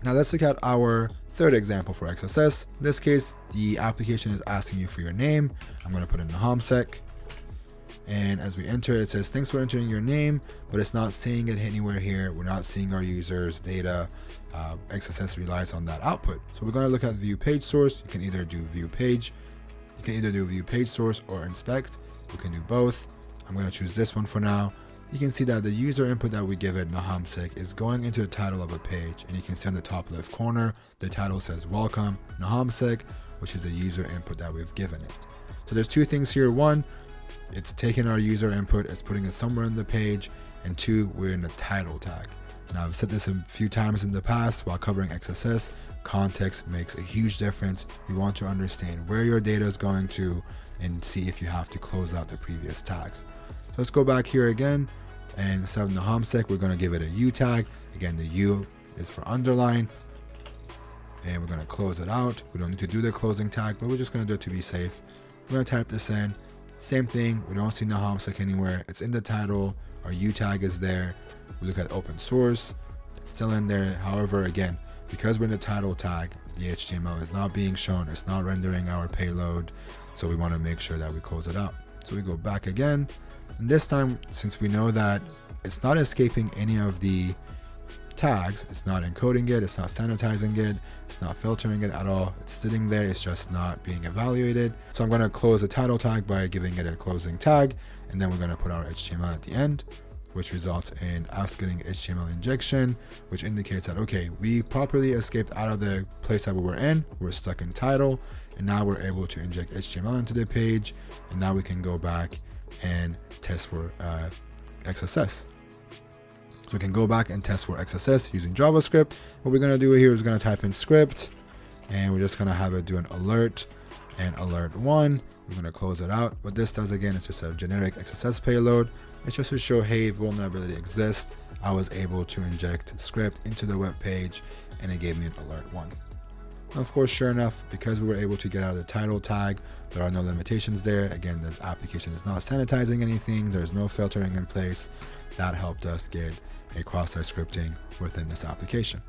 Now let's look at our third example for XSS. In this case, the application is asking you for your name. I'm going to put in Nahamsek. And as we enter it, says, thanks for entering your name, but it's not saying it anywhere here. We're not seeing our users' data. XSS relies on that output. So we're going to look at view page source. You can either do view page. You can either do view page source or inspect. You can do both. I'm going to choose this one for now. You can see that the user input that we give it, Nahamsek, is going into the title of a page. And you can see on the top left corner, the title says welcome Nahamsek, which is the user input that we've given it. So there's two things here. One, it's taking our user input, it's putting it somewhere in the page, and two, we're in the title tag. Now I've said this a few times in the past while covering XSS, context makes a huge difference. You want to understand where your data is going to and see if you have to close out the previous tags. So let's go back here again, and instead of Nahamsek, we're going to give it a U tag. Again, the U is for underline, and we're going to close it out. We don't need to do the closing tag, but we're just going to do it to be safe. We're going to type this in. Same thing, we don't see Nahamsek anywhere. It's in the title, our U tag is there. We look at open source, it's still in there. However, again, because we're in the title tag, the HTML is not being shown, it's not rendering our payload. So we want to make sure that we close it out. So we go back again. And this time, since we know that it's not escaping any of the tags, it's not encoding it, it's not sanitizing it, it's not filtering it at all, it's sitting there, it's just not being evaluated. So I'm going to close the title tag by giving it a closing tag, and then we're going to put our HTML at the end, which results in us getting HTML injection, which indicates that, okay, we properly escaped out of the place that we were in, we're stuck in title, and now we're able to inject HTML into the page, and now we can go back and test for XSS. So we can go back and test for XSS using JavaScript. What we're going to do here is going to type in script, and we're just going to have it do an alert and alert 1. We're going to close it out. What this does, again, is just a generic XSS payload. It's just to show, hey, vulnerability exists. I was able to inject script into the web page, and it gave me an alert 1. And of course, sure enough, because we were able to get out of the title tag, there are no limitations there. Again, the application is not sanitizing anything. There's no filtering in place. That helped us get a cross-site scripting within this application.